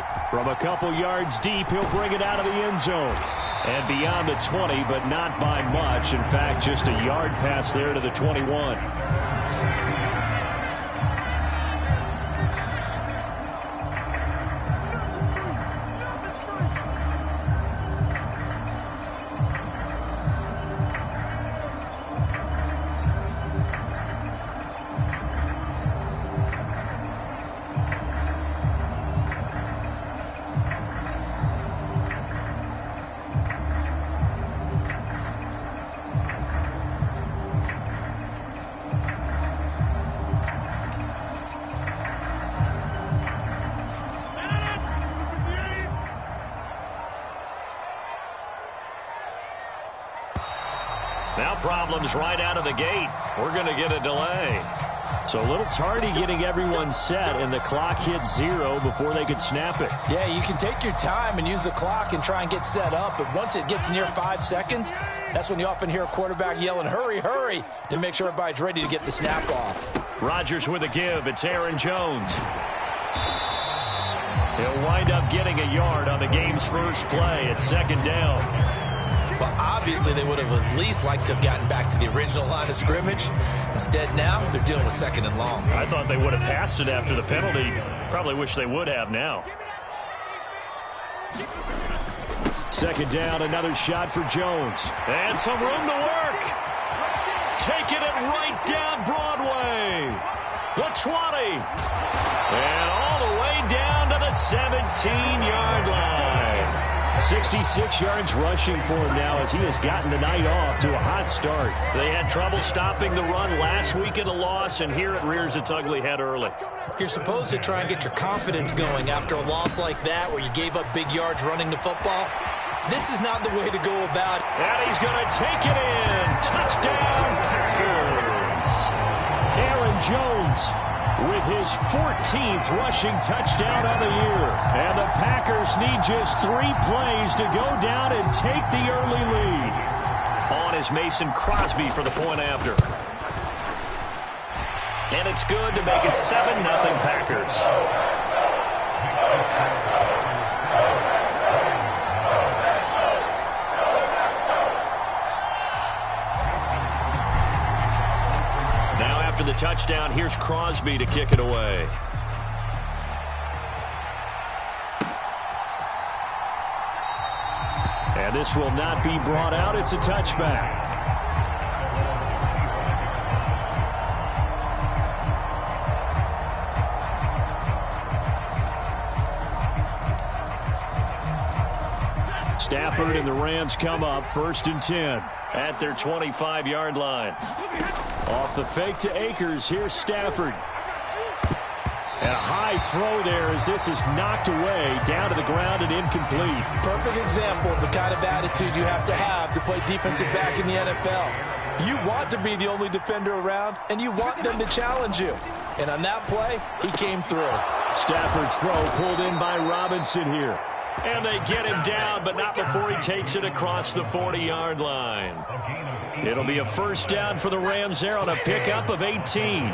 play. From a couple yards deep, he'll bring it out of the end zone. And beyond the 20, but not by much. In fact, just a yard pass there to the 21. Now problems right out of the gate. We're going to get a delay. So a little tardy getting everyone set, and the clock hits 0 before they could snap it. Yeah, you can take your time and use the clock and try and get set up, but once it gets near 5 seconds, that's when you often hear a quarterback yelling, hurry, hurry, to make sure everybody's ready to get the snap off. Rodgers with a give. It's Aaron Jones. He'll wind up getting a yard on the game's first play. It's second down. Well, obviously, they would have at least liked to have gotten back to the original line of scrimmage. Instead, now, they're dealing with second and long. I thought they would have passed it after the penalty. Probably wish they would have now. Second down, another shot for Jones. And some room to work. Taking it right down Broadway. The 20. And all the way down to the 17-yard line. 66 yards rushing for him now as he has gotten the night off to a hot start. They had trouble stopping the run last week in a loss, and here it rears its ugly head early. You're supposed to try and get your confidence going after a loss like that where you gave up big yards running the football. This is not the way to go about it. And he's going to take it in. Touchdown, Packers. Aaron Jones with his 14th rushing touchdown of the year. And the Packers need just 3 plays to go down and take the early lead. On is Mason Crosby for the point after. And it's good to make it 7-0 Packers. After the touchdown, here's Crosby to kick it away. And this will not be brought out. It's a touchback. Stafford and the Rams come up 1st and 10 at their 25-yard line. Off the fake to Akers. Here's Stafford. And a high throw there as this is knocked away down to the ground and incomplete. Perfect example of the kind of attitude you have to play defensive back in the NFL. You want to be the only defender around, and you want them to challenge you. And on that play, he came through. Stafford's throw pulled in by Robinson here. And they get him down, but not before he takes it across the 40-yard line. It'll be a first down for the Rams there on a pickup of 18.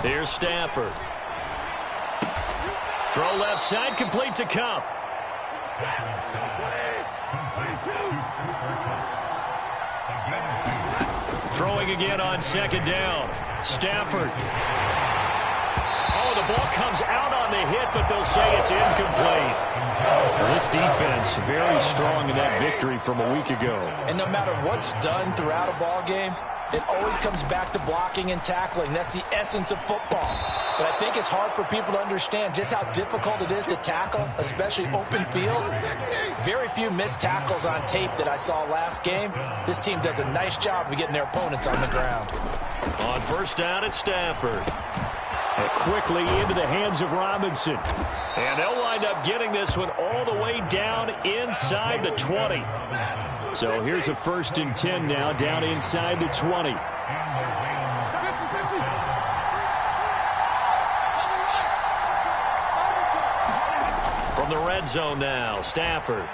Here's Stafford. Throw left side, complete to Kupp. Throwing again on second down. Stafford. Oh, the ball comes out on the hit, but they'll say it's incomplete. Well, this defense very strong in that victory from a week ago. And no matter what's done throughout a ball game, it always comes back to blocking and tackling. That's the essence of football. But I think it's hard for people to understand just how difficult it is to tackle, especially open field. Very few missed tackles on tape that I saw last game. This team does a nice job of getting their opponents on the ground. On first down, it's Stafford. And quickly into the hands of Robinson. And they'll wind up getting this one all the way down inside the 20. So here's a 1st and 10 now, down inside the 20. From the red zone now, Stafford.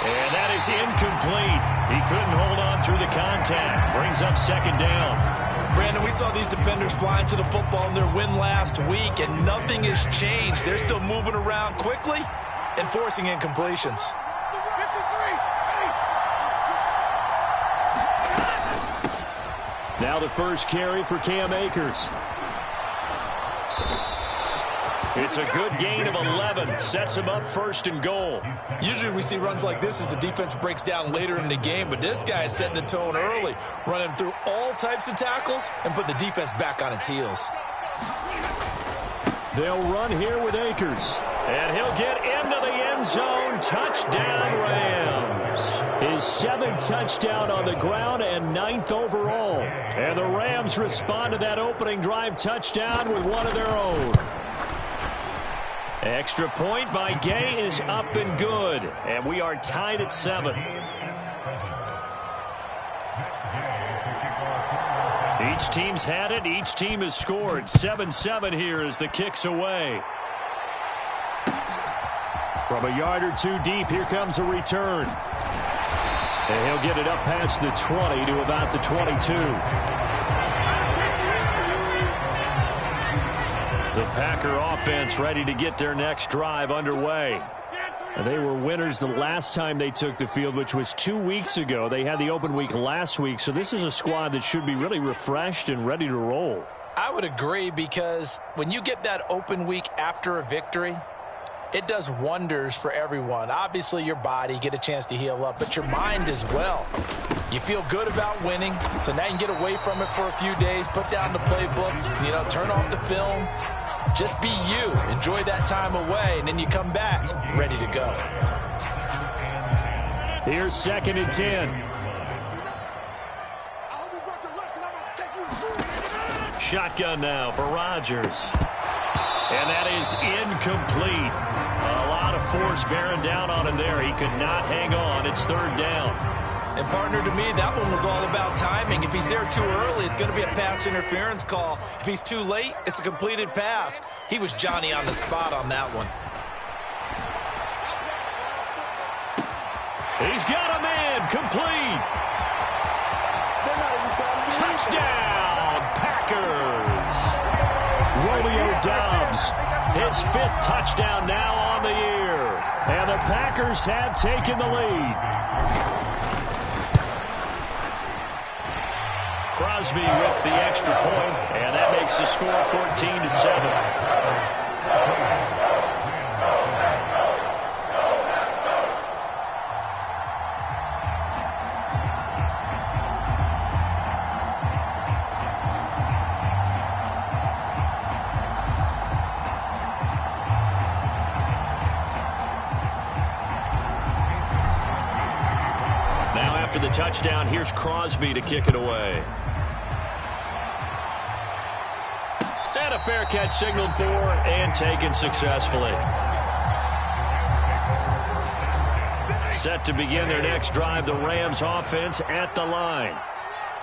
And that is incomplete. He couldn't hold on through the contact. Brings up second down. Brandon, we saw these defenders flying to the football in their win last week, and nothing has changed. They're still moving around quickly and forcing incompletions. Now the first carry for Cam Akers. It's a good gain of 11. Sets him up first and goal. Usually we see runs like this as the defense breaks down later in the game, but this guy is setting the tone early, running through all types of tackles and put the defense back on its heels. They'll run here with Akers. And he'll get into the end zone. Touchdown, Rams. His 7th touchdown on the ground and 9th overall. And the Rams respond to that opening drive touchdown with one of their own. Extra point by Gay is up and good. And we are tied at 7. Each team's had it. Each team has scored. 7-7 here as the kick's away. From a yard or two deep, here comes a return. And he'll get it up past the 20 to about the 22. The Packer offense ready to get their next drive underway. And they were winners the last time they took the field, which was 2 weeks ago. They had the open week last week, so this is a squad that should be really refreshed and ready to roll. I would agree, because when you get that open week after a victory, it does wonders for everyone. Obviously, your body, get a chance to heal up, but your mind as well. You feel good about winning, so now you can get away from it for a few days, put down the playbook, turn off the film. Just be you. Enjoy that time away, and then you come back ready to go. Here's 2nd and 10. Shotgun now for Rodgers. And that is incomplete. A lot of force bearing down on him there. He could not hang on. It's 3rd down. And, partner, to me, that one was all about timing. If he's there too early, it's going to be a pass interference call. If he's too late, it's a completed pass. He was Johnny on the spot on that one. He's got a man. Complete. Touchdown, Packers. Romeo Doubs, his 5th touchdown now on the year. And the Packers have taken the lead. Crosby with the extra point, and that makes the score 14-7. Now after the touchdown, here's Crosby to kick it away. And a fair catch signaled for and taken successfully. Set to begin their next drive, the Rams offense at the line.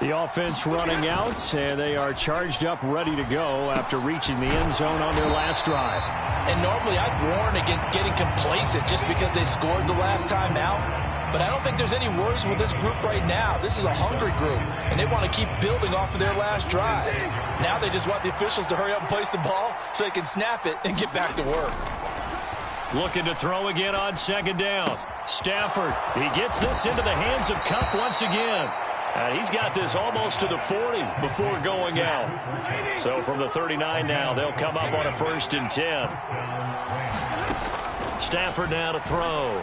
The offense running out, and they are charged up, ready to go after reaching the end zone on their last drive. And normally I'd warn against getting complacent just because they scored the last time out. But I don't think there's any worries with this group right now. This is a hungry group, and they want to keep building off of their last drive. Now they just want the officials to hurry up and place the ball so they can snap it and get back to work. Looking to throw again on 2nd down. Stafford, he gets this into the hands of Kupp once again. And he's got this almost to the 40 before going out. So from the 39 now, they'll come up on a 1st and 10. Stafford now to throw.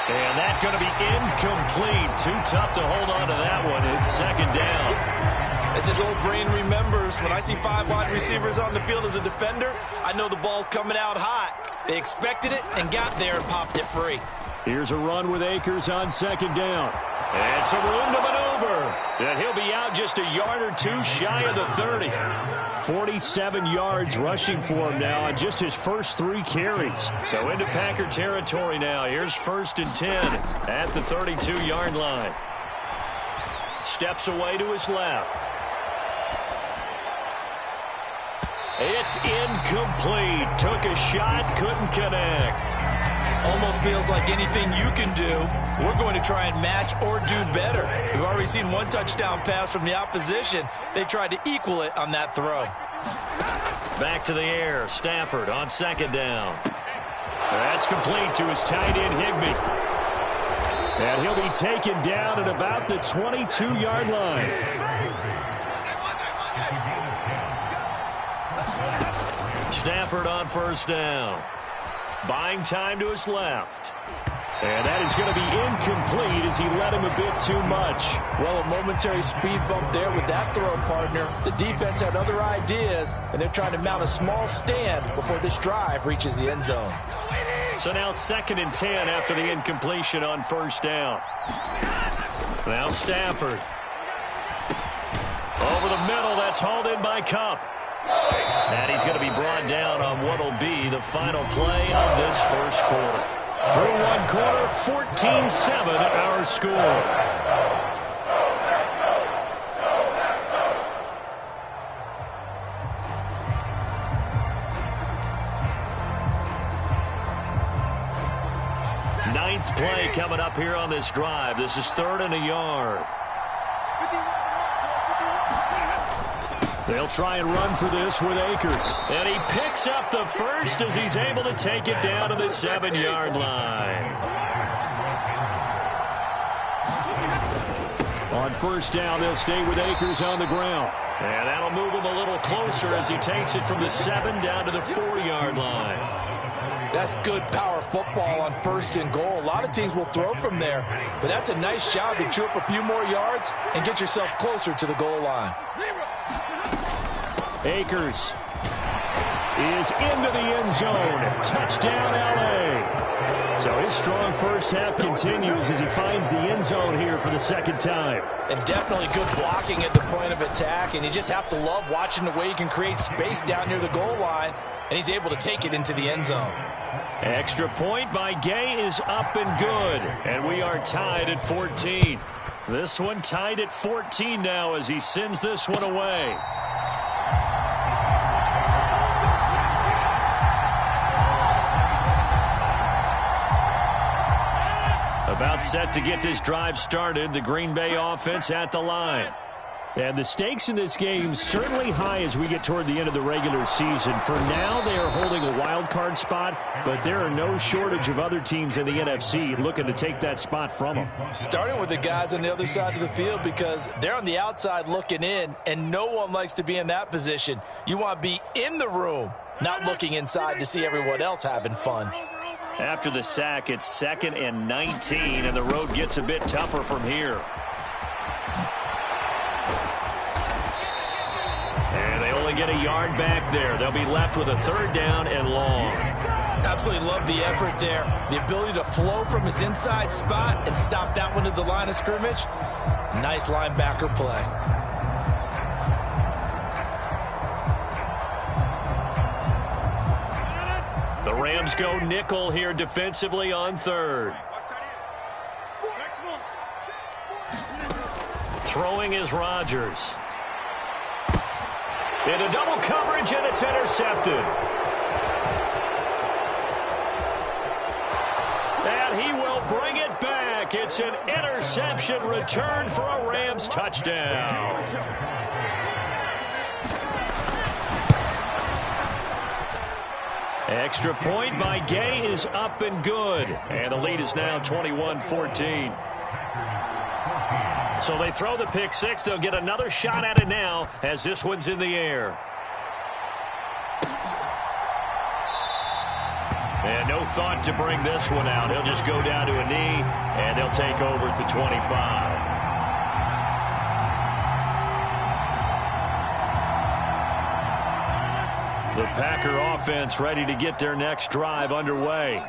And that's going to be incomplete. Too tough to hold on to that one. It's 2nd down. As his old brain remembers, when I see 5 wide receivers on the field as a defender, I know the ball's coming out hot. They expected it and got there and popped it free. Here's a run with Akers on 2nd down. And some room to maneuver. And he'll be out just a yard or two shy of the 30. 47 yards rushing for him now on just his first 3 carries. So into Packer territory now. Here's 1st and 10 at the 32-yard line. Steps away to his left. It's incomplete. Took a shot, couldn't connect. Almost feels like anything you can do, we're going to try and match or do better. We've already seen one touchdown pass from the opposition. They tried to equal it on that throw. Back to the air. Stafford on second down. That's complete to his tight end, Higbee. And he'll be taken down at about the 22-yard line. Stafford on first down. Buying time to his left. And that is going to be incomplete as he led him a bit too much. Well, a momentary speed bump there with that throw, partner. The defense had other ideas, and they're trying to mount a small stand before this drive reaches the end zone. So now 2nd and 10 after the incompletion on first down. Now Stafford. Over the middle, that's hauled in by Kupp. And he's going to be brought down on what will be the final play of this first quarter. Through one quarter, 14-7 our score. Ninth play coming up here on this drive. This is 3rd and a yard. They'll try and run for this with Akers. And he picks up the first as he's able to take it down to the 7-yard line. On first down, they'll stay with Akers on the ground. And that'll move him a little closer as he takes it from the 7 down to the 4-yard line. That's good power football on 1st and goal. A lot of teams will throw from there, but that's a nice job to chew up a few more yards and get yourself closer to the goal line. Akers is into the end zone. Touchdown, L.A. So his strong first half continues as he finds the end zone here for the 2nd time. And definitely good blocking at the point of attack, and you just have to love watching the way he can create space down near the goal line, and he's able to take it into the end zone. Extra point by Gay is up and good, and we are tied at 14. This one tied at 14 now as he sends this one away. About set to get this drive started, the Green Bay offense at the line. And the stakes in this game certainly high as we get toward the end of the regular season. For now, they are holding a wild card spot, but there are no shortage of other teams in the NFC looking to take that spot from them. Starting with the guys on the other side of the field because they're on the outside looking in, and no one likes to be in that position. You want to be in the room, not looking inside to see everyone else having fun. After the sack, it's 2nd and 19, and the road gets a bit tougher from here. And they only get a yard back there. They'll be left with a 3rd down and long. Absolutely love the effort there. The ability to flow from his inside spot and stop that one at the line of scrimmage. Nice linebacker play. The Rams go nickel here defensively on 3rd. Throwing is Rodgers. Into double coverage, and it's intercepted. And he will bring it back. It's an interception return for a Rams touchdown. Extra point by Gay is up and good. And the lead is now 21-14. So they throw the pick six. They'll get another shot at it now as this one's in the air. And no thought to bring this one out. He'll just go down to a knee, and they'll take over at the 25. The Packer offense ready to get their next drive underway.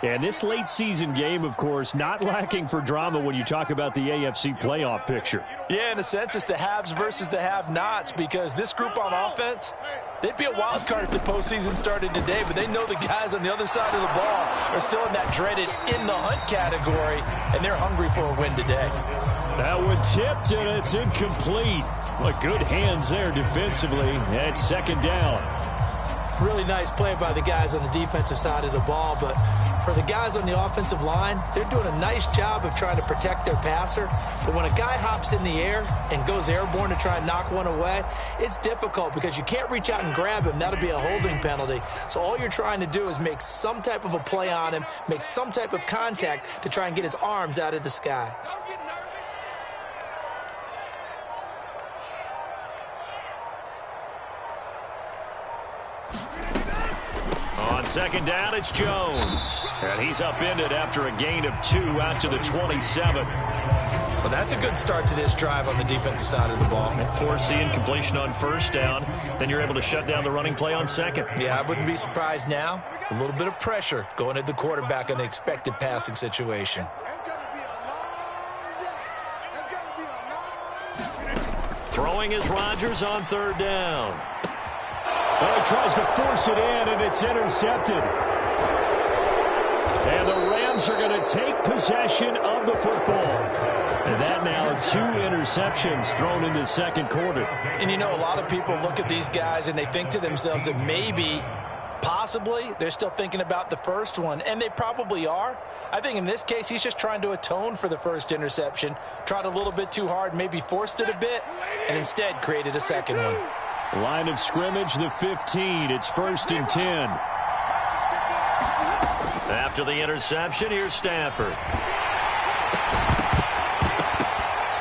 And this late season game, of course, not lacking for drama when you talk about the AFC playoff picture. Yeah, in a sense, it's the haves versus the have-nots because this group on offense, they'd be a wild card if the postseason started today, but they know the guys on the other side of the ball are still in that dreaded in-the-hunt category, and they're hungry for a win today. That one tipped, and it's incomplete. But good hands there defensively at 2nd down. Really nice play by the guys on the defensive side of the ball, but for the guys on the offensive line, they're doing a nice job of trying to protect their passer. But when a guy hops in the air and goes airborne to try and knock one away, it's difficult because you can't reach out and grab him. That'll be a holding penalty. So all you're trying to do is make some type of a play on him, make some type of contact to try and get his arms out of the sky. On second down, it's Jones. And he's upended after a gain of 2 out to the 27. Well, that's a good start to this drive on the defensive side of the ball. And force the incompletion on first down. Then you're able to shut down the running play on second. Yeah, I wouldn't be surprised now. A little bit of pressure going at the quarterback in the expected passing situation. Throwing is Rodgers on third down. Well, he tries to force it in, and it's intercepted. And the Rams are going to take possession of the football. And that now 2 interceptions thrown in the second quarter. And you know, a lot of people look at these guys and they think to themselves that maybe, possibly, they're still thinking about the first one. And they probably are. I think in this case, he's just trying to atone for the first interception. Tried a little bit too hard, maybe forced it a bit, and instead created a second one. Line of scrimmage, the 15. It's 1st and 10. After the interception, here's Stafford.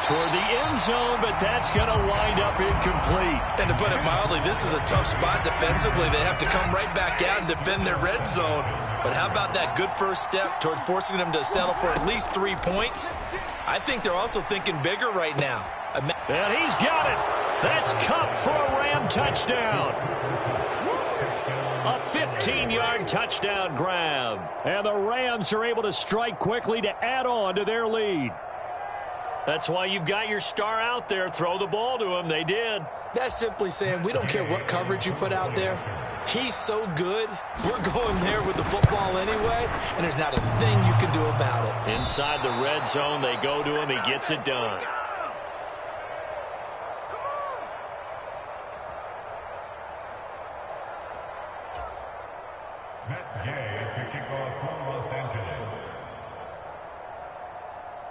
Toward the end zone, but that's going to wind up incomplete. And to put it mildly, this is a tough spot defensively. They have to come right back out and defend their red zone. But how about that good first step towards forcing them to settle for at least 3 points? I think they're also thinking bigger right now. And he's got it. That's Cup for a Ram touchdown. A 15-yard touchdown grab. And the Rams are able to strike quickly to add on to their lead. That's why you've got your star out there. Throw the ball to him. They did. That's simply saying we don't care what coverage you put out there. He's so good. We're going there with the football anyway, and there's not a thing you can do about it. Inside the red zone, they go to him. He gets it done.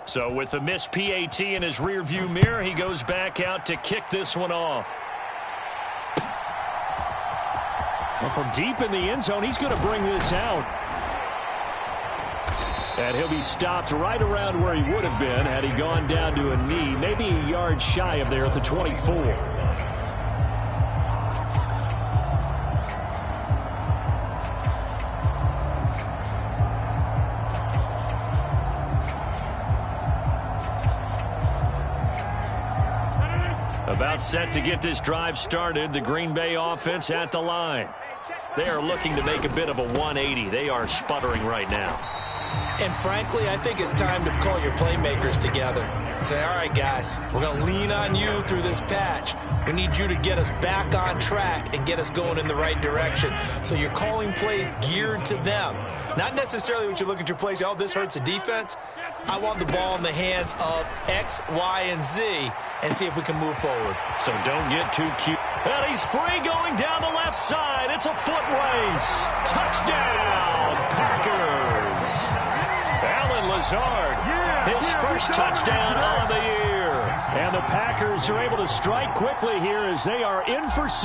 So with the missed PAT in his rearview mirror, he goes back out to kick this one off. Well, from deep in the end zone, he's going to bring this out. And he'll be stopped right around where he would have been had he gone down to a knee, maybe a yard shy of there at the 24. About set to get this drive started, the Green Bay offense at the line. They are looking to make a bit of a 180. They are sputtering right now. And frankly, I think it's time to call your playmakers together and say, all right, guys, we're going to lean on you through this patch. We need you to get us back on track and get us going in the right direction. So you're calling plays geared to them. Not necessarily when you look at your plays, oh, this hurts the defense. I want the ball in the hands of X, Y, and Z and see if we can move forward. So don't get too cute. And he's free going down the left side. It's a foot race. Touchdown, Packers. Alan Lazard, his first touchdown on the year. And the Packers are able to strike quickly here as they are in for 6.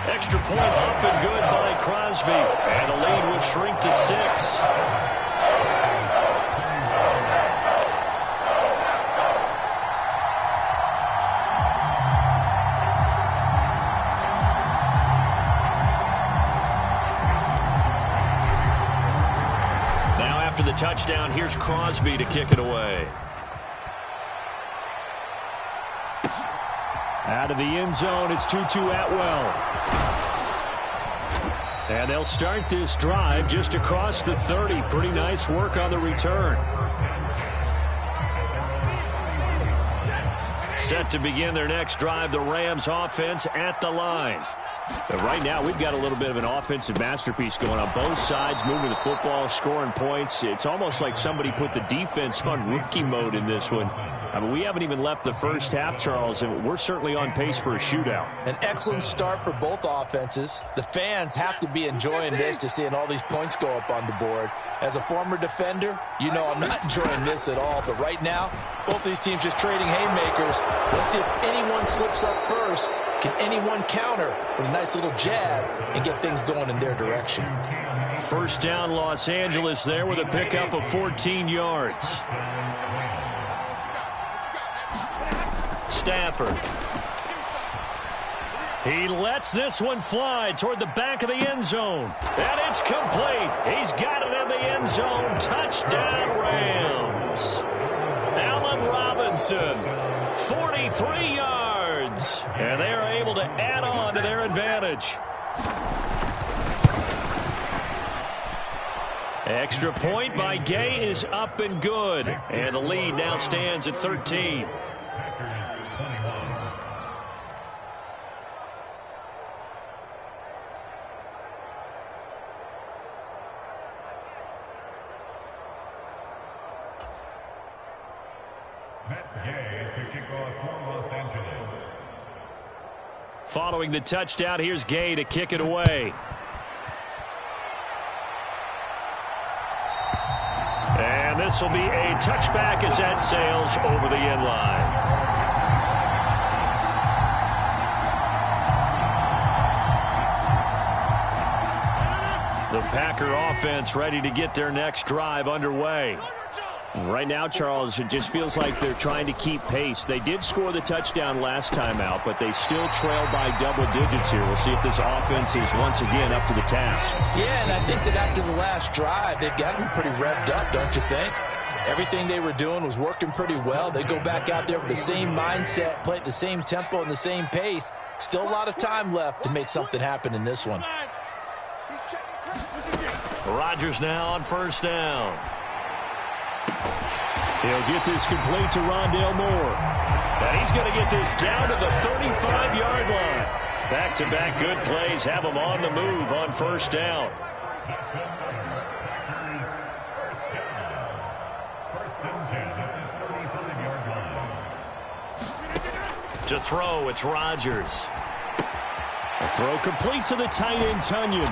Extra point up and good by Crosby. And the lead will shrink to 6. Now after the touchdown, here's Crosby to kick it away. Out of the end zone, it's 2-2 Atwell. And they'll start this drive just across the 30. Pretty nice work on the return. Set to begin their next drive, the Rams offense at the line. But right now, we've got a little bit of an offensive masterpiece going on. Both sides moving the football, scoring points. It's almost like somebody put the defense on rookie mode in this one. I mean, we haven't even left the first half, Charles, and we're certainly on pace for a shootout. An excellent start for both offenses. The fans have to be enjoying this to seeing all these points go up on the board. As a former defender, you know I'm not enjoying this at all. But right now, both these teams just trading haymakers. Let's see if anyone slips up first. Can anyone counter with a nice little jab and get things going in their direction? First down, Los Angeles there with a pickup of 14 yards. Stafford. He lets this one fly toward the back of the end zone. And it's complete. He's got it in the end zone. Touchdown, Rams. Allen Robinson, 43 yards. And they are able to add on to their advantage. Extra point by Gay is up and good. And the lead now stands at 13. Following the touchdown, here's Gay to kick it away. And this will be a touchback as that sails over the end line. The Packer offense ready to get their next drive underway. Right now, Charles, it just feels like they're trying to keep pace. They did score the touchdown last time out, but they still trail by double digits here. We'll see if this offense is once again up to the task. Yeah, and I think that after the last drive, they've got to be pretty revved up, don't you think? Everything they were doing was working pretty well. They go back out there with the same mindset, play at the same tempo and the same pace. Still a lot of time left to make something happen in this one. Rodgers now on first down. He'll get this complete to Rondale Moore. And he's going to get this down to the 35-yard line. Back-to-back good plays have him on the move on first down. To throw, it's Rodgers. A throw complete to the tight end, Tunyon.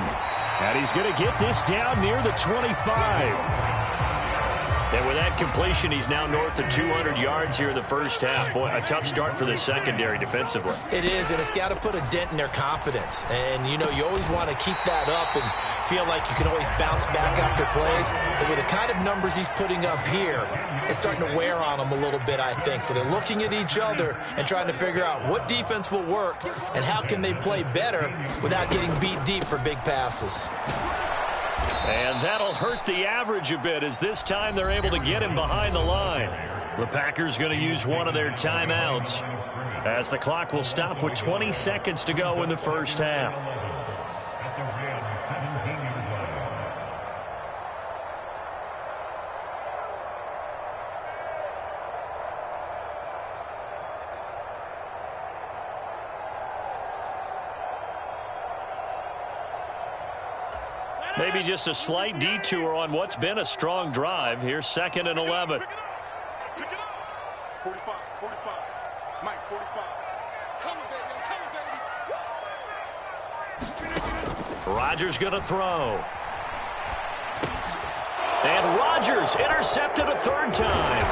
And he's going to get this down near the 25. And with that completion, he's now north of 200 yards here in the first half. Boy, a tough start for the secondary defensively. It is, and it's got to put a dent in their confidence. And, you know, you always want to keep that up and feel like you can always bounce back after plays. But with the kind of numbers he's putting up here, it's starting to wear on them a little bit, I think. So they're looking at each other and trying to figure out what defense will work and how can they play better without getting beat deep for big passes. And that'll hurt the average a bit as this time they're able to get him behind the line. The Packers going to use one of their timeouts as the clock will stop with 20 seconds to go in the first half. Maybe just a slight detour on what's been a strong drive. Here's 2nd and 11. 45, Mike, 45. Come on, baby. Rodgers going to throw. And Rodgers intercepted a third time.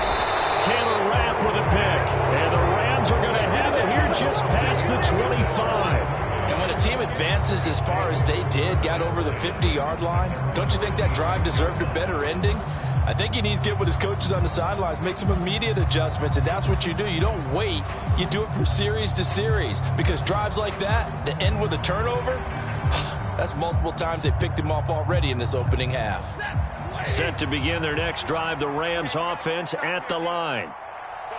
Taylor Rapp with a pick. And the Rams are going to have it here just past the 25. And when a team advances as far as they did, got over the 50-yard line, don't you think that drive deserved a better ending? I think he needs to get with his coaches on the sidelines, make some immediate adjustments, and that's what you do. You don't wait. You do it from series to series because drives like that end with a turnover, that's multiple times they picked him off already in this opening half. Set to begin their next drive, the Rams offense at the line.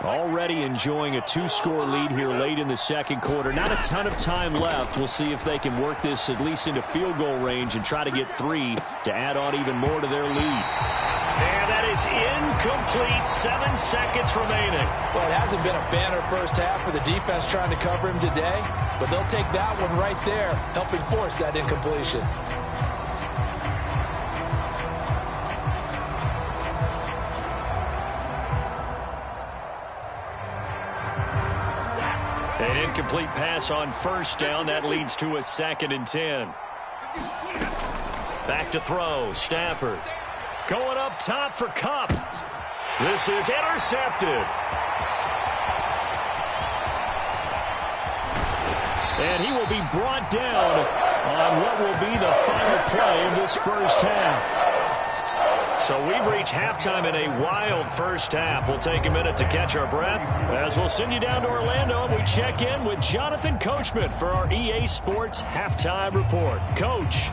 Already enjoying a 2-score lead here late in the second quarter. Not a ton of time left. We'll see if they can work this at least into field goal range and try to get 3 to add on even more to their lead. And that is incomplete. 7 seconds remaining. Well, it hasn't been a banner first half for the defense trying to cover him today, but they'll take that one right there, helping force that incompletion. An incomplete pass on first down. That leads to a 2nd and 10. Back to throw. Stafford going up top for Kupp. This is intercepted. And he will be brought down on what will be the final play of this first half. So we've reached halftime in a wild first half. We'll take a minute to catch our breath as we'll send you down to Orlando and we check in with Jonathan Coachman for our EA Sports Halftime Report. Coach.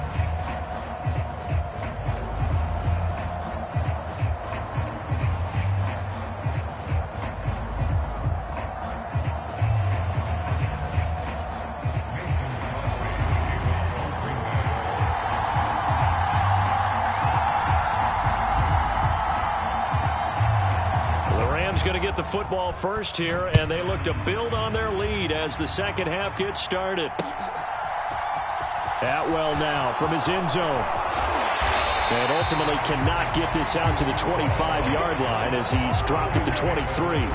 Going to get the football first here, and they look to build on their lead as the second half gets started. Atwell now from his end zone. And ultimately cannot get this out to the 25-yard line as he's dropped it to 23.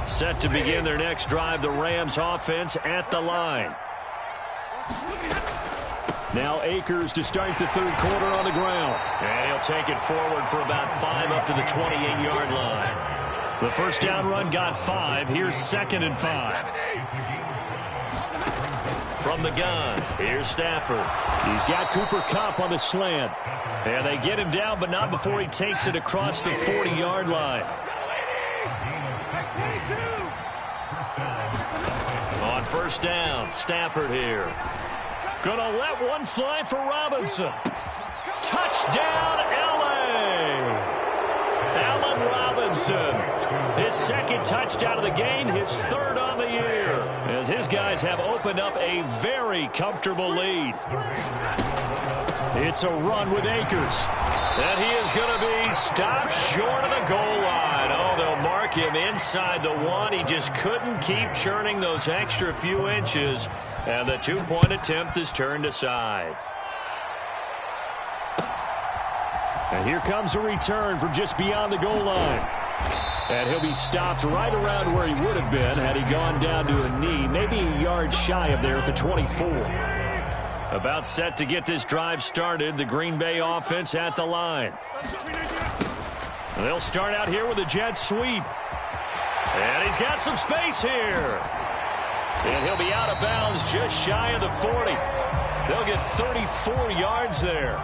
Set to begin their next drive, the Rams offense at the line. Now Akers to start the third quarter on the ground. And he'll take it forward for about 5 up to the 28-yard line. The first down run got 5. Here's 2nd and 5. From the gun, here's Stafford. He's got Cooper Kupp on the slant. And they get him down, but not before he takes it across the 40-yard line. On first down, Stafford here. Gonna let one fly for Robinson. Touchdown, L.A. Allen Robinson. His 2nd touchdown of the game, his 3rd on the year. As his guys have opened up a very comfortable lead. It's a run with Akers. And he is going to be stopped short of the goal line. Oh, they'll mark him inside the 1. He just couldn't keep churning those extra few inches. And the 2-point attempt is turned aside. And here comes a return from just beyond the goal line. And he'll be stopped right around where he would have been had he gone down to a knee, maybe a yard shy of there at the 24. About set to get this drive started, the Green Bay offense at the line. They'll start out here with a jet sweep. And he's got some space here. And he'll be out of bounds just shy of the 40. They'll get 34 yards there.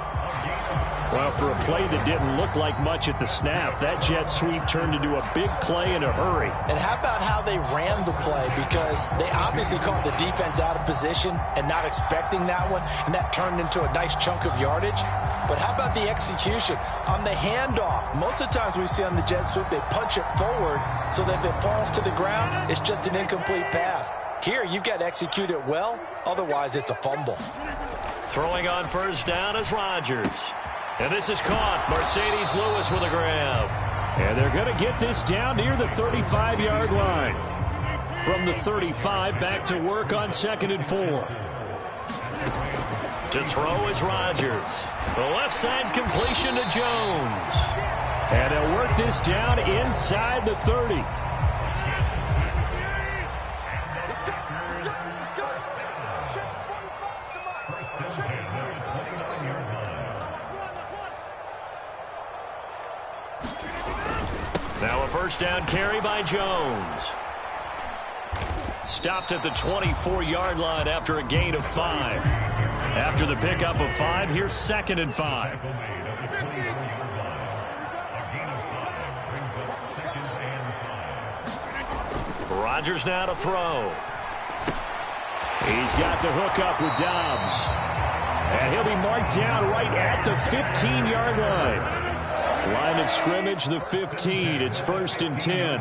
Well, for a play that didn't look like much at the snap, that jet sweep turned into a big play in a hurry. And how about how they ran the play? Because they obviously caught the defense out of position and not expecting that one, and that turned into a nice chunk of yardage. But how about the execution? On the handoff, most of the times we see on the jet sweep, they punch it forward so that if it falls to the ground, it's just an incomplete pass. Here, you've got to execute it well, otherwise it's a fumble. Throwing on first down is Rodgers. And this is caught. Mercedes Lewis with a grab. And they're going to get this down near the 35-yard line. From the 35, back to work on 2nd and 4. To throw is Rodgers. The left side completion to Jones. And they'll work this down inside the 30. Now a first down carry by Jones. Stopped at the 24-yard line after a gain of 5. After the pickup of 5, here's 2nd and 5. Rodgers now to throw. He's got the hook up with Dobbs. And he'll be marked down right at the 15-yard line. Line of scrimmage, the 15. It's 1st and 10.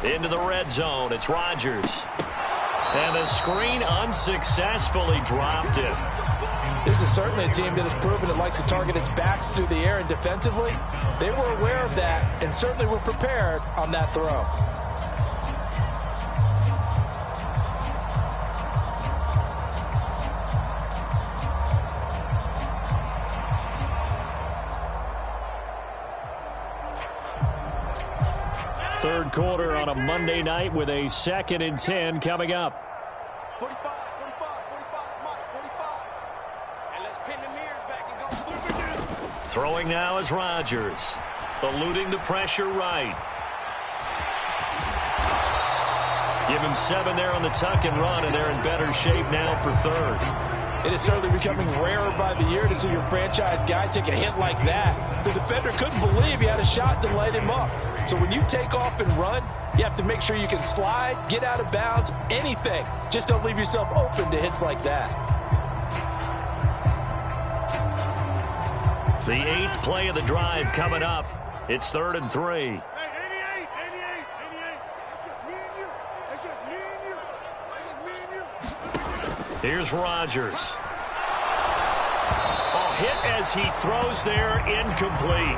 Into the red zone, it's Rodgers. And the screen unsuccessfully dropped it. This is certainly a team that has proven it likes to target its backs through the air, and defensively, they were aware of that and certainly were prepared on that throw. Third quarter on a Monday night with a 2nd and 10 coming up. 45, 45, 45, Mike, 45. And let's pin the mirrors back and go. Throwing now is Rodgers. Eluding the pressure right. Give him 7 there on the tuck and run, and they're in better shape now for third. It is certainly becoming rarer by the year to see your franchise guy take a hit like that. The defender couldn't believe he had a shot to light him up. So when you take off and run, you have to make sure you can slide, get out of bounds, anything. Just don't leave yourself open to hits like that. The 8th play of the drive coming up. It's 3rd and 3. Hey, 88. It's just me and you. It's just me and you. It's just me and you. Here's Rodgers. Oh, hit as he throws there, incomplete.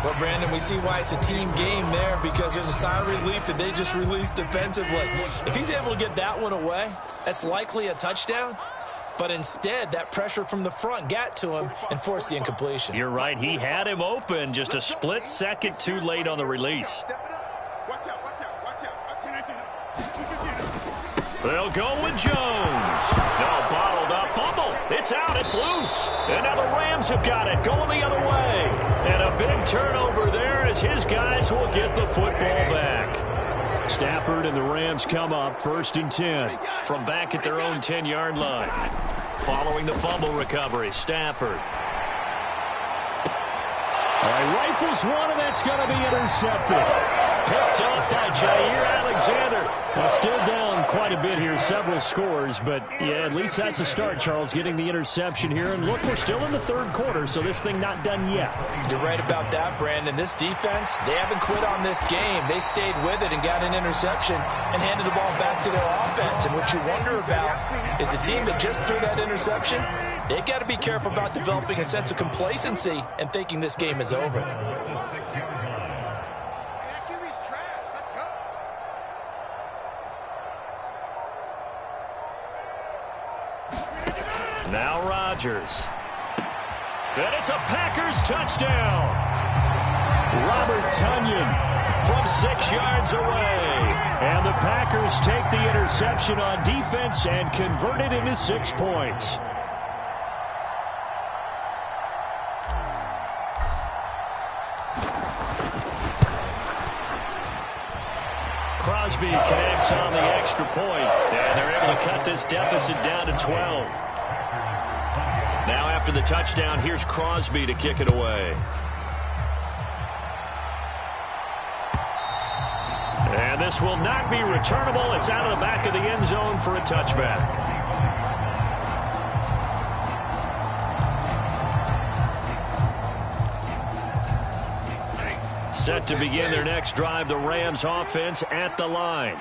Well, Brandon, we see why it's a team game there, because there's a sigh of relief that they just released defensively. If he's able to get that one away, that's likely a touchdown. But instead, that pressure from the front got to him and forced the incompletion. You're right. He had him open, just a split second too late on the release. Step it up. Watch out, watch out, watch out. They'll go with Jones. No, bottled up. Fumble. It's out. It's loose. And now the Rams have got it. Going the other way. And a big turnover there as his guys will get the football back. Stafford and the Rams come up 1st and 10. From back at their own 10-yard line. Following the fumble recovery, Stafford. All right, rifles one, and that's going to be intercepted. Picked up by Jair Alexander. Well, still down quite a bit here, several scores, but yeah, at least that's a start, Charles, getting the interception here. And look, we're still in the 3rd quarter, so this thing not done yet. You're right about that, Brandon. This defense, they haven't quit on this game. They stayed with it and got an interception and handed the ball back to their offense. And what you wonder about is the team that just threw that interception, they've got to be careful about developing a sense of complacency and thinking this game is over. Now Rodgers. And it's a Packers touchdown. Robert Tonyan From 6 yards away. And the Packers take the interception on defense and convert it into 6 points. Crosby connects on the extra point, and they're able to cut this deficit down to 12. Now after the touchdown, here's Crosby to kick it away. And this will not be returnable. It's out of the back of the end zone for a touchback. Set to begin their next drive, the Rams offense at the line.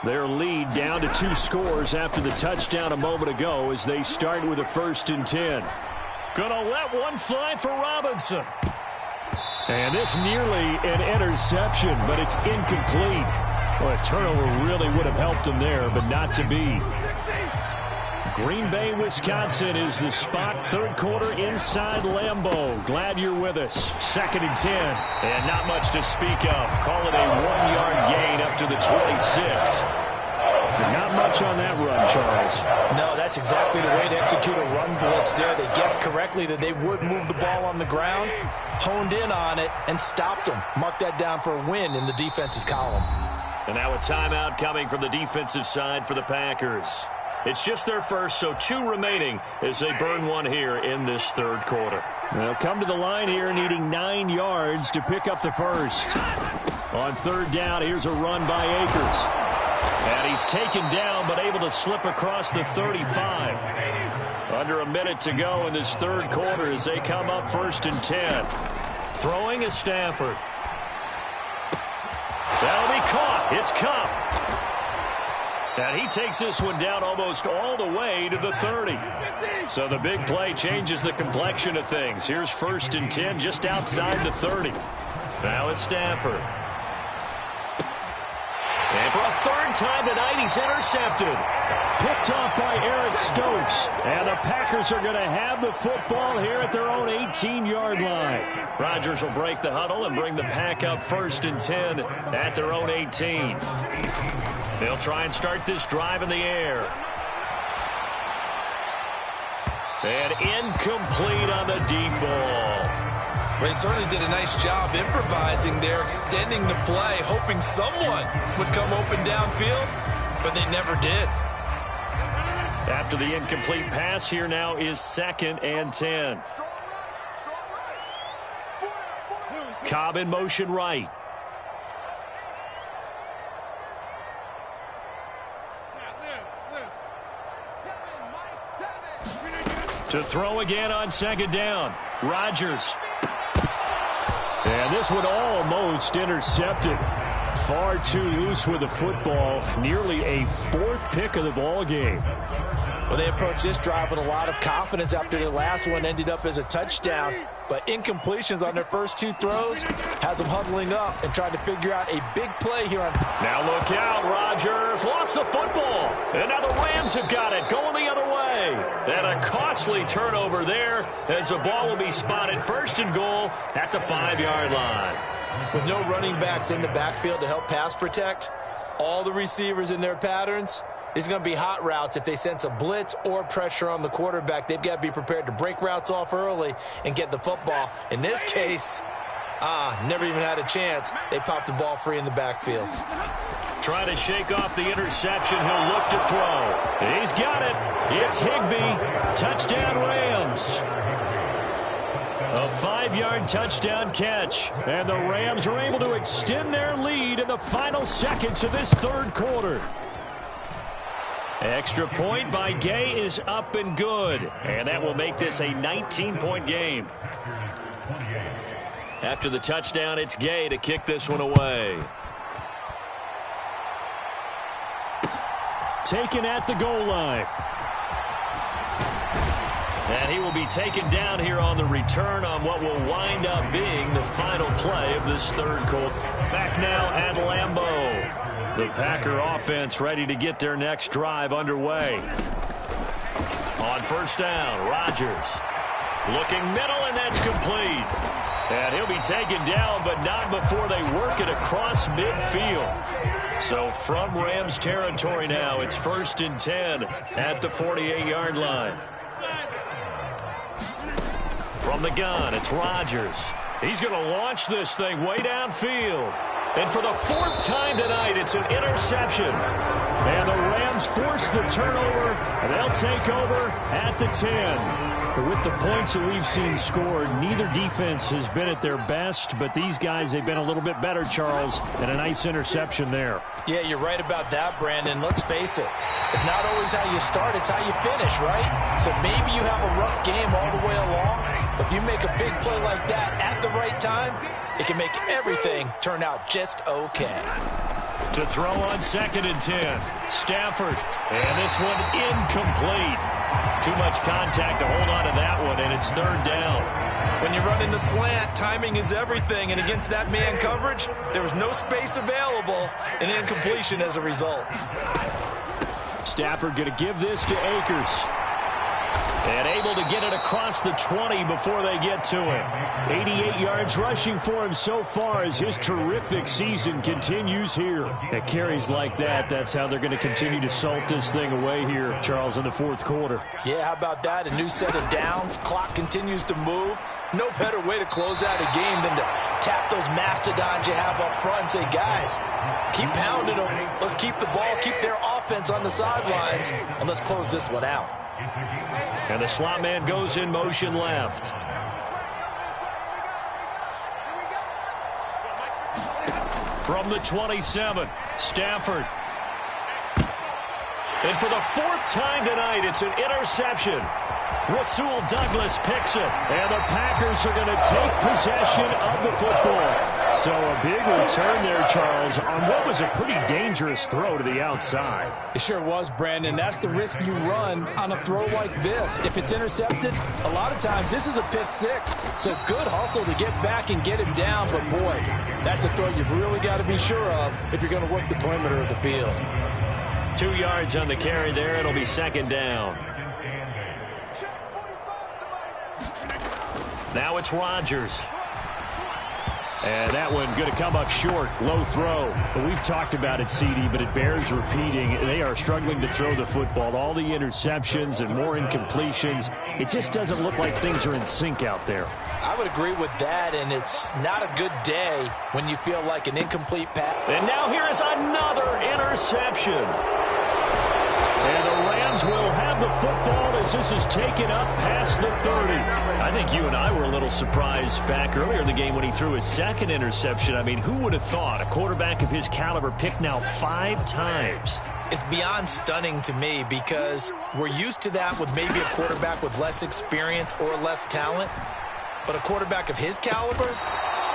Their lead down to 2 scores after the touchdown a moment ago as they start with a 1st and 10. Gonna let one fly for Robinson. And this nearly an interception, but it's incomplete. Well, a turnover really would have helped them there, but not to be. Green Bay, Wisconsin is the spot. 3rd quarter inside Lambeau. Glad you're with us. 2nd and 10. And not much to speak of. Call it a 1-yard gain up to the 26. Not much on that run, Charles. No, that's exactly the way to execute a run blitz there. They guessed correctly that they would move the ball on the ground, honed in on it, and stopped them. Mark that down for a win in the defense's column. And now a timeout coming from the defensive side for the Packers. It's just their first, so 2 remaining as they burn one here in this 3rd quarter. They'll come to the line here needing 9 yards to pick up the first. On 3rd down, here's a run by Akers. And he's taken down but able to slip across the 35. Under a minute to go in this 3rd quarter as they come up 1st and 10. Throwing is Stafford. That'll be caught. It's Cup. And he takes this one down almost all the way to the 30. So the big play changes the complexion of things. Here's 1st and 10 just outside the 30. Now it's Stafford. And for a 3rd time tonight, he's intercepted. Picked off by Eric Stokes. And the Packers are going to have the football here at their own 18-yard line. Rodgers will break the huddle and bring the pack up 1st and 10 at their own 18. They'll try and start this drive in the air. And incomplete on the deep ball. They certainly did a nice job improvising there, extending the play, hoping someone would come open downfield, but they never did. After the incomplete pass, here now is 2nd and 10. Cobb in motion right. To throw again on 2nd down. Rodgers. And this one almost intercepted. Far too loose with the football. Nearly a 4th pick of the ball game. Well, they approached this drive with a lot of confidence after their last one ended up as a touchdown. But incompletions on their first 2 throws has them huddling up and trying to figure out a big play here on. Now look out, Rodgers lost the football. And now the Rams have got it going the other way. And a costly turnover there as the ball will be spotted 1st and goal at the 5-yard line. With no running backs in the backfield to help pass protect, all the receivers in their patterns, it's going to be hot routes. If they sense a blitz or pressure on the quarterback, they've got to be prepared to break routes off early and get the football. In this case, never even had a chance. They popped the ball free in the backfield. Trying to shake off the interception. He'll look to throw. He's got it. It's Higbee. Touchdown Rams. A 5-yard touchdown catch. And the Rams are able to extend their lead in the final seconds of this 3rd quarter. Extra point by Gay is up and good. And that will make this a 19-point game. After the touchdown, it's Gay to kick this one away. Taken at the goal line. And he will be taken down here on the return on what will wind up being the final play of this 3rd quarter. Back now at Lambeau. The Packer offense ready to get their next drive underway. On 1st down, Rodgers. Looking middle, and that's complete. And he'll be taken down, but not before they work it across midfield. So from Rams territory now, it's 1st and 10 at the 48-yard line. From the gun, it's Rodgers. He's going to launch this thing way downfield. And for the 4th time tonight, it's an interception. And the Rams force the turnover, and they'll take over at the 10. With the points that we've seen scored, neither defense has been at their best, but these guys, they've been a little bit better, Charles, and a nice interception there. Yeah, you're right about that, Brandon. Let's face it. It's not always how you start, it's how you finish, right? So maybe you have a rough game all the way along, but if you make a big play like that at the right time, it can make everything turn out just okay. To throw on 2nd and 10, Stafford. And this one incomplete. Too much contact to hold on to that one, and it's 3rd down. When you run into slant, timing is everything, and against that man coverage, there was no space available, and incompletion as a result. Stafford going to give this to Akers. And able to get it across the 20 before they get to him. 88 yards rushing for him so far as his terrific season continues here. At carries like that, that's how they're going to continue to salt this thing away here, Charles, in the 4th quarter. Yeah, how about that? A new set of downs. Clock continues to move. No better way to close out a game than to tap those mastodons you have up front and say, guys, keep pounding them. Let's keep the ball, keep their offense on the sidelines, and let's close this one out. And the slot man goes in motion left. From the 27, Stafford. And for the 4th time tonight, it's an interception. Rasul Douglas picks it. And the Packers are going to take possession of the football. So a big return there, Charles, on what was a pretty dangerous throw to the outside. It sure was, Brandon. That's the risk you run on a throw like this. If it's intercepted, a lot of times this is a pick six. So good hustle to get back and get him down. But, boy, that's a throw you've really got to be sure of if you're going to work the perimeter of the field. 2 yards on the carry there. It'll be second down. Now it's Rodgers. And that one going to come up short. Low throw. But we've talked about it, CD, but it bears repeating. They are struggling to throw the football. All the interceptions and more incompletions. It just doesn't look like things are in sync out there. I would agree with that, and it's not a good day when you feel like an incomplete pass. And now here is another interception. And the Rams will have the football as this is taken up past the 30. I think you and I were a little surprised back earlier in the game when he threw his second interception. I mean, who would have thought a quarterback of his caliber picked now 5 times? It's beyond stunning to me because we're used to that with maybe a quarterback with less experience or less talent. But a quarterback of his caliber,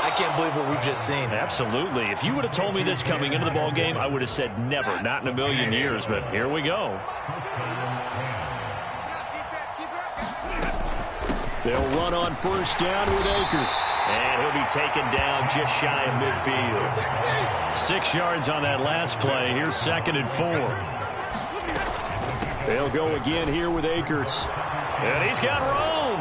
I can't believe what we've just seen. Absolutely. If you would have told me this coming into the ball game, I would have said never, not in a million years. But here we go. They'll run on first down with Akers. And he'll be taken down just shy of midfield. 6 yards on that last play. Here's 2nd and 4. They'll go again here with Akers. And he's got room.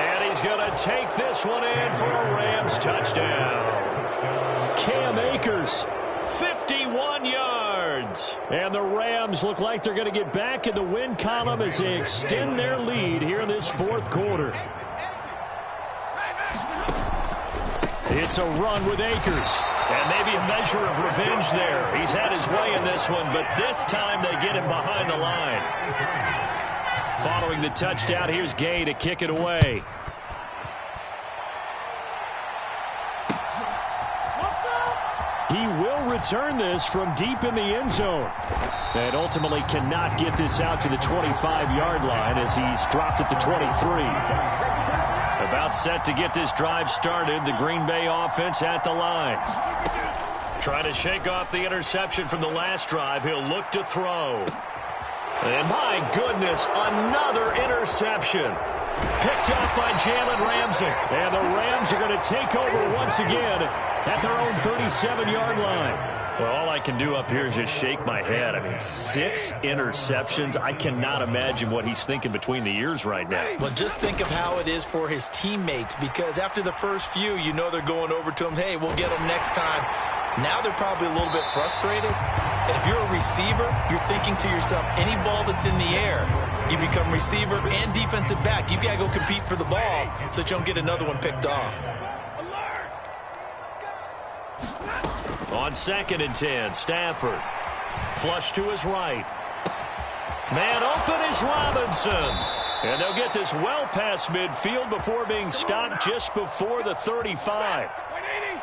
And he's going to take this one in for a Rams touchdown. Cam Akers. 51 yards. And the Rams look like they're going to get back in the win column as they extend their lead here in this 4th quarter. It's a run with Akers. And maybe a measure of revenge there. He's had his way in this one, but this time they get him behind the line. Following the touchdown, here's Gay to kick it away. He will return this from deep in the end zone. And ultimately cannot get this out to the 25-yard line as he's dropped it to 23. About set to get this drive started. The Green Bay offense at the line. Trying to shake off the interception from the last drive. He'll look to throw. And my goodness, another interception. Picked up by Jalen Ramsey. And the Rams are going to take over once again at their own 37-yard line. Well, all I can do up here is just shake my head. I mean, 6 interceptions. I cannot imagine what he's thinking between the ears right now. Well, just think of how it is for his teammates, because after the first few, you know they're going over to him, hey, we'll get him next time. Now they're probably a little bit frustrated. And if you're a receiver, you're thinking to yourself, any ball that's in the air, you become receiver and defensive back. You've got to go compete for the ball so that you don't get another one picked off. On 2nd and 10, Stafford. Flush to his right. Man open is Robinson. And they'll get this well past midfield before being stopped just before the 35.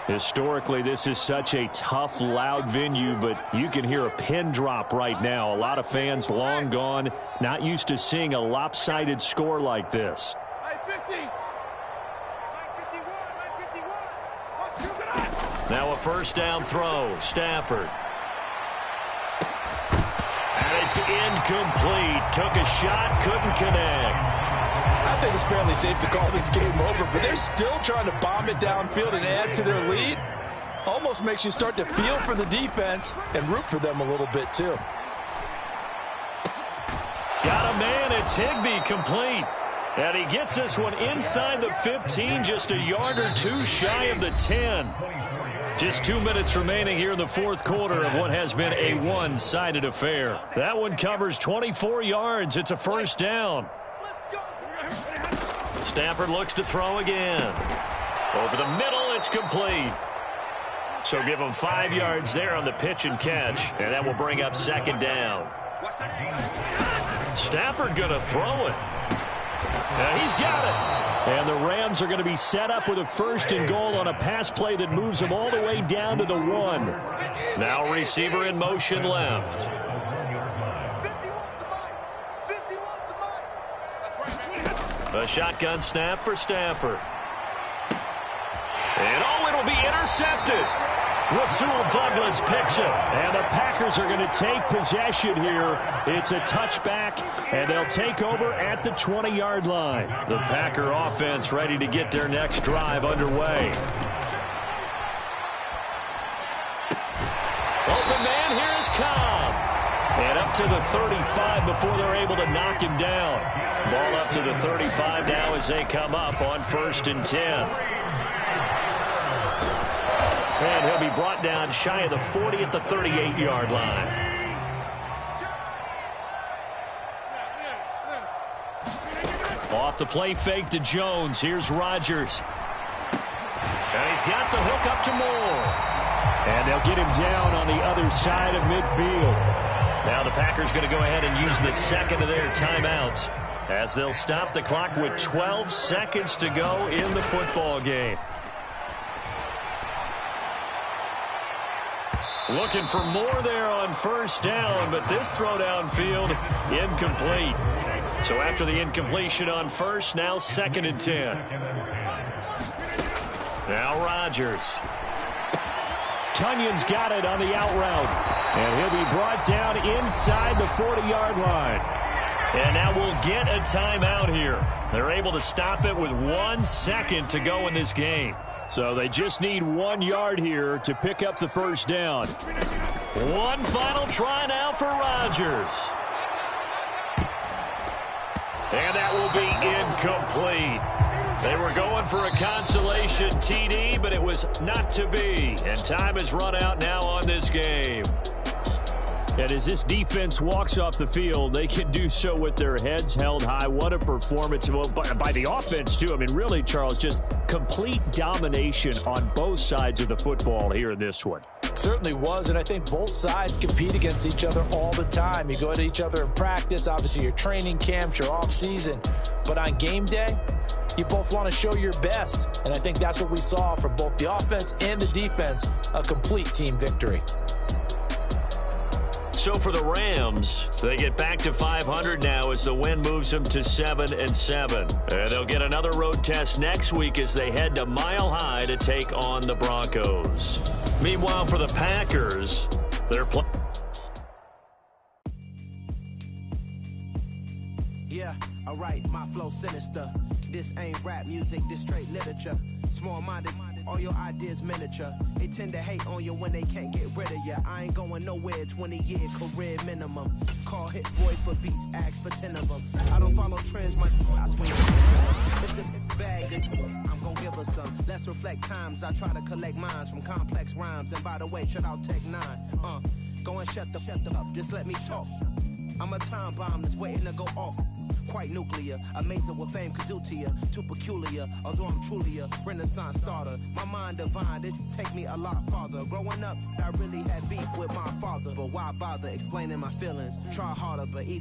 Historically, this is such a tough, loud venue, but you can hear a pin drop right now. A lot of fans long gone, not used to seeing a lopsided score like this. Now a first down throw. Stafford. And it's incomplete. Took a shot, couldn't connect. I think it's fairly safe to call this game over, but they're still trying to bomb it downfield and add to their lead. Almost makes you start to feel for the defense and root for them a little bit too. Got a man. It's Higbee complete. And he gets this one inside the 15, just a yard or two shy of the 10. Just 2 minutes remaining here in the 4th quarter of what has been a one-sided affair. That one covers 24 yards. It's a first down. Stafford looks to throw again. Over the middle, it's complete. So give him 5 yards there on the pitch and catch, and that will bring up 2nd down. Stafford going to throw it. And he's got it. And the Rams are going to be set up with a 1st and goal on a pass play that moves them all the way down to the 1. Now receiver in motion left. A shotgun snap for Stafford. And it'll be intercepted. Rasul Douglas picks it. And the Packers are going to take possession here. It's a touchback, and they'll take over at the 20-yard line. The Packer offense ready to get their next drive underway. Open man, here's Cobb. And up to the 35 before they're able to knock him down. Ball up to the 35 now as they come up on 1st and 10. And he'll be brought down shy of the 40 at the 38-yard line. Off the play fake to Jones. Here's Rodgers. And he's got the hook up to Moore. And they'll get him down on the other side of midfield. Now the Packers going to go ahead and use the second of their timeouts as they'll stop the clock with 12 seconds to go in the football game. Looking for more there on 1st down, but this throw downfield incomplete. So after the incompletion on 1st, now 2nd and 10. Now Rodgers. Tunyon's got it on the out route. And he'll be brought down inside the 40-yard line. And now we'll get a timeout here. They're able to stop it with 1 second to go in this game. So they just need 1 yard here to pick up the 1st down. One final try now for Rodgers. And that will be incomplete. They were going for a consolation TD, but it was not to be. And time has run out now on this game. And as this defense walks off the field, they can do so with their heads held high. What a performance by the offense, too. I mean, really, Charles, just complete domination on both sides of the football here in this one. Certainly was, and I think both sides compete against each other all the time. You go at each other in practice, obviously your training camps, your off-season. But on game day, you both want to show your best. And I think that's what we saw from both the offense and the defense, a complete team victory. So for the Rams, they get back to 500 now as the win moves them to 7-7. And they'll get another road test next week as they head to Mile High to take on the Broncos. Meanwhile, for the Packers, they're playing. Yeah, alright, my flow sinister. This ain't rap music, this straight literature. Small-minded, all your ideas miniature. They tend to hate on you when they can't get rid of you. I ain't going nowhere, 20-year career minimum. Call hit boys for beats, ask for 10 of them. I don't follow trends, my I swing. If the bag, I'm gonna give us some. Let's reflect times, I try to collect minds from complex rhymes. And by the way, shout out Tech 9. Go and shut the up, just let me talk. I'm a time bomb that's waiting to go off. Quite nuclear, amazing what fame could do to you. Too peculiar, although I'm truly a renaissance starter. My mind divine, it take me a lot farther. Growing up, I really had beef with my father. But why bother explaining my feelings? Try harder, but either